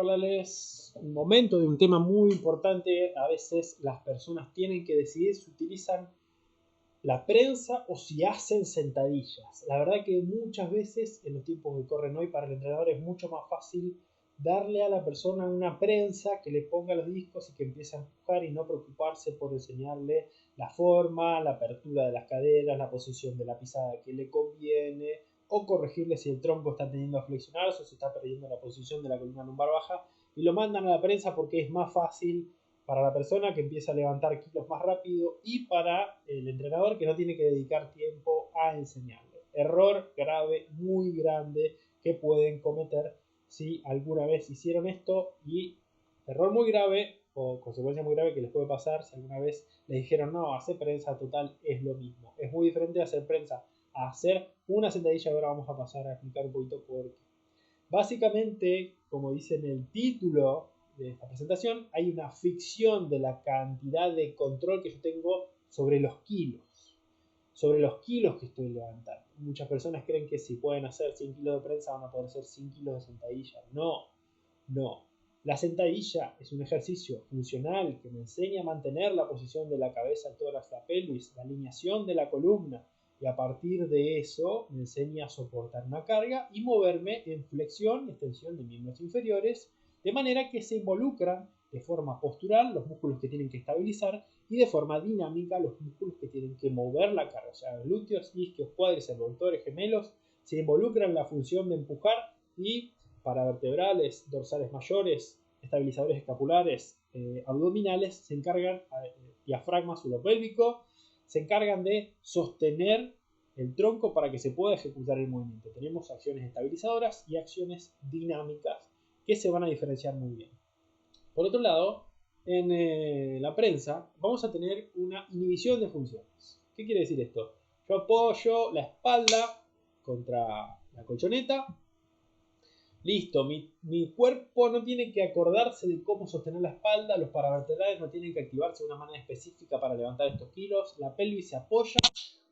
Hablarles un momento de un tema muy importante. A veces las personas tienen que decidir si utilizan la prensa o si hacen sentadillas. La verdad que muchas veces en los tiempos que corren hoy para el entrenador es mucho más fácil darle a la persona una prensa que le ponga los discos y que empiece a empujar y no preocuparse por enseñarle la forma, la apertura de las caderas, la posición de la pisada que le conviene, o corregirle si el tronco está tendiendo a flexionarse o si está perdiendo la posición de la columna lumbar baja, y lo mandan a la prensa porque es más fácil para la persona que empieza a levantar kilos más rápido y para el entrenador que no tiene que dedicar tiempo a enseñarle. Error grave, muy grande que pueden cometer si alguna vez hicieron esto, y error muy grave o consecuencia muy grave que les puede pasar si alguna vez les dijeron no, hacer prensa, total es lo mismo. Es muy diferente hacer prensa a hacer una sentadilla. Ahora vamos a pasar a explicar un poquito por qué. Básicamente, como dice en el título de esta presentación, hay una ficción de la cantidad de control que yo tengo sobre los kilos que estoy levantando. Muchas personas creen que si pueden hacer 100 kilos de prensa van a poder hacer 100 kilos de sentadilla. No. La sentadilla es un ejercicio funcional que me enseña a mantener la posición de la cabeza, el tórax, la pelvis, la alineación de la columna, y a partir de eso me enseña a soportar una carga y moverme en flexión y extensión de miembros inferiores, de manera que se involucran de forma postural los músculos que tienen que estabilizar y de forma dinámica los músculos que tienen que mover la carga. O sea, glúteos, isquios, cuádriceps, aductores, gemelos se involucran en la función de empujar, y paravertebrales, dorsales mayores, estabilizadores escapulares, abdominales se encargan, diafragma suropélvico, se encargan de sostener el tronco para que se pueda ejecutar el movimiento. Tenemos acciones estabilizadoras y acciones dinámicas que se van a diferenciar muy bien. Por otro lado, en la prensa vamos a tener una inhibición de funciones. ¿Qué quiere decir esto? Yo apoyo la espalda contra la colchoneta. Listo, mi cuerpo no tiene que acordarse de cómo sostener la espalda, los paravertebrales no tienen que activarse de una manera específica para levantar estos kilos, la pelvis se apoya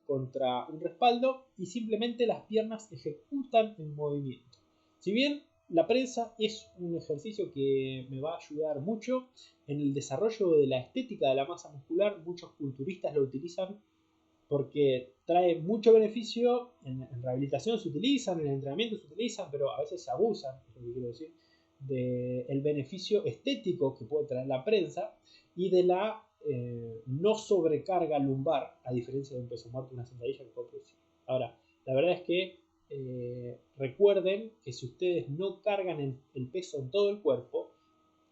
contra un respaldo y simplemente las piernas ejecutan el movimiento. Si bien la prensa es un ejercicio que me va a ayudar mucho en el desarrollo de la estética de la masa muscular, muchos culturistas lo utilizan porque trae mucho beneficio. En rehabilitación se utilizan, en entrenamiento se utilizan, pero a veces se abusan, es lo que quiero decir, del beneficio estético que puede traer la prensa y de la no sobrecarga lumbar, a diferencia de un peso muerto, una sentadilla que puede producir. Ahora, la verdad es que recuerden que si ustedes no cargan el peso en todo el cuerpo,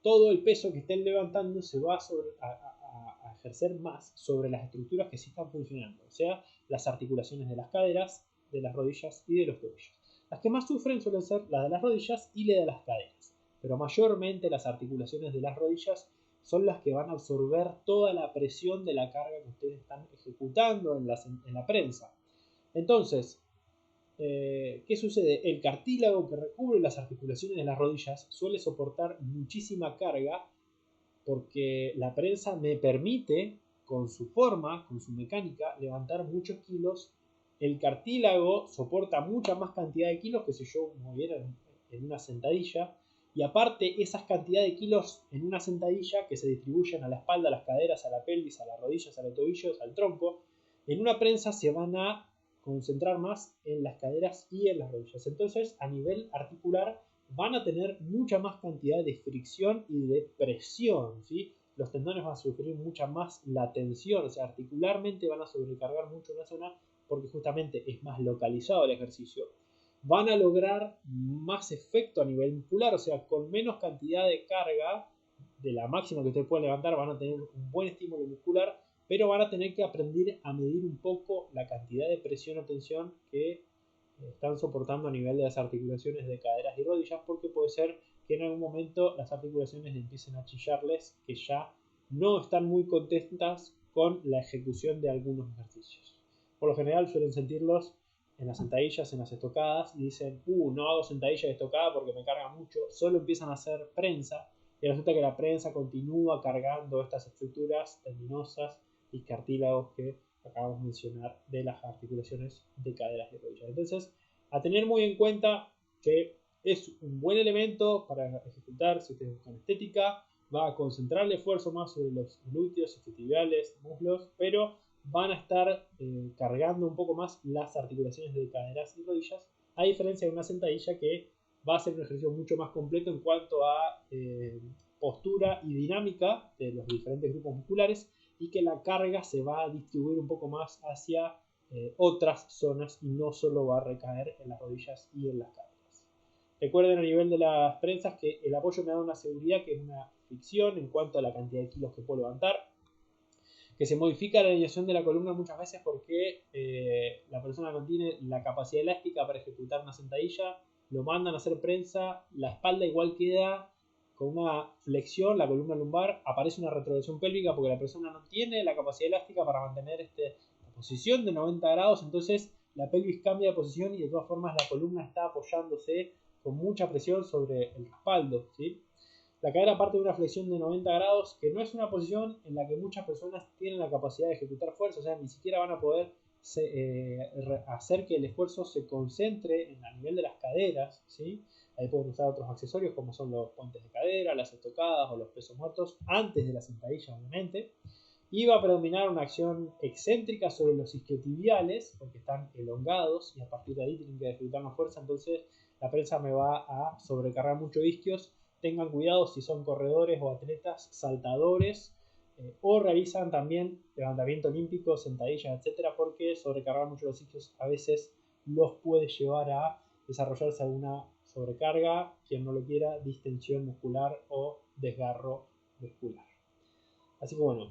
todo el peso que estén levantando se va a ejercer más sobre las estructuras que sí están funcionando, o sea, las articulaciones de las caderas, de las rodillas y de los tobillos. Las que más sufren suelen ser las de las rodillas y las de las caderas, pero mayormente las articulaciones de las rodillas son las que van a absorber toda la presión de la carga que ustedes están ejecutando en la prensa. Entonces, ¿qué sucede? El cartílago que recubre las articulaciones de las rodillas suele soportar muchísima carga porque la prensa me permite, con su forma, con su mecánica, levantar muchos kilos. El cartílago soporta mucha más cantidad de kilos que si yo moviera en una sentadilla, y aparte esas cantidades de kilos en una sentadilla que se distribuyen a la espalda, a las caderas, a la pelvis, a las rodillas, a los tobillos, al tronco, en una prensa se van a concentrar más en las caderas y en las rodillas. Entonces, a nivel articular van a tener mucha más cantidad de fricción y de presión, ¿sí? Los tendones van a sufrir mucha más la tensión, o sea, articularmente van a sobrecargar mucho una zona porque justamente es más localizado el ejercicio. Van a lograr más efecto a nivel muscular, o sea, con menos cantidad de carga de la máxima que ustedes pueden levantar van a tener un buen estímulo muscular, pero van a tener que aprender a medir un poco la cantidad de presión o tensión que están soportando a nivel de las articulaciones de caderas y rodillas, porque puede ser que en algún momento las articulaciones empiecen a chillarles, que ya no están muy contentas con la ejecución de algunos ejercicios. Por lo general suelen sentirlos en las sentadillas, en las estocadas, y dicen, no hago sentadilla de estocada porque me carga mucho, solo empiezan a hacer prensa, y resulta que la prensa continúa cargando estas estructuras tendinosas y cartílagos que acabamos de mencionar de las articulaciones de caderas y rodillas. Entonces, a tener muy en cuenta que Es un buen elemento para ejecutar si ustedes buscan estética. Va a concentrar el esfuerzo más sobre los glúteos, isquiotibiales, muslos, pero van a estar cargando un poco más las articulaciones de caderas y rodillas, a diferencia de una sentadilla que va a ser un ejercicio mucho más completo en cuanto a postura y dinámica de los diferentes grupos musculares, y que la carga se va a distribuir un poco más hacia otras zonas y no solo va a recaer en las rodillas y en las caderas. Recuerden a nivel de las prensas que el apoyo me da una seguridad, que es una ficción en cuanto a la cantidad de kilos que puedo levantar, que se modifica la alineación de la columna muchas veces porque la persona no tiene la capacidad elástica para ejecutar una sentadilla, lo mandan a hacer prensa, la espalda igual queda con una flexión, la columna lumbar, aparece una retroversión pélvica porque la persona no tiene la capacidad elástica para mantener la posición de 90 grados, entonces la pelvis cambia de posición y de todas formas la columna está apoyándose con mucha presión sobre el respaldo, ¿sí? La cadera parte de una flexión de 90 grados, que no es una posición en la que muchas personas tienen la capacidad de ejecutar fuerza, o sea, ni siquiera van a poder hacer que el esfuerzo se concentre a nivel de las caderas, ¿sí? Ahí pueden usar otros accesorios como son los puentes de cadera, las estocadas o los pesos muertos, antes de la sentadilla, obviamente. Y va a predominar una acción excéntrica sobre los isquiotibiales, porque están elongados y a partir de ahí tienen que ejecutar más fuerza, entonces la prensa me va a sobrecargar mucho isquios. Tengan cuidado si son corredores o atletas saltadores o realizan también levantamiento olímpico, sentadillas, etcétera, porque sobrecargar mucho los isquios a veces los puede llevar a desarrollarse alguna sobrecarga, quien no lo quiera, distensión muscular o desgarro muscular. Así que bueno,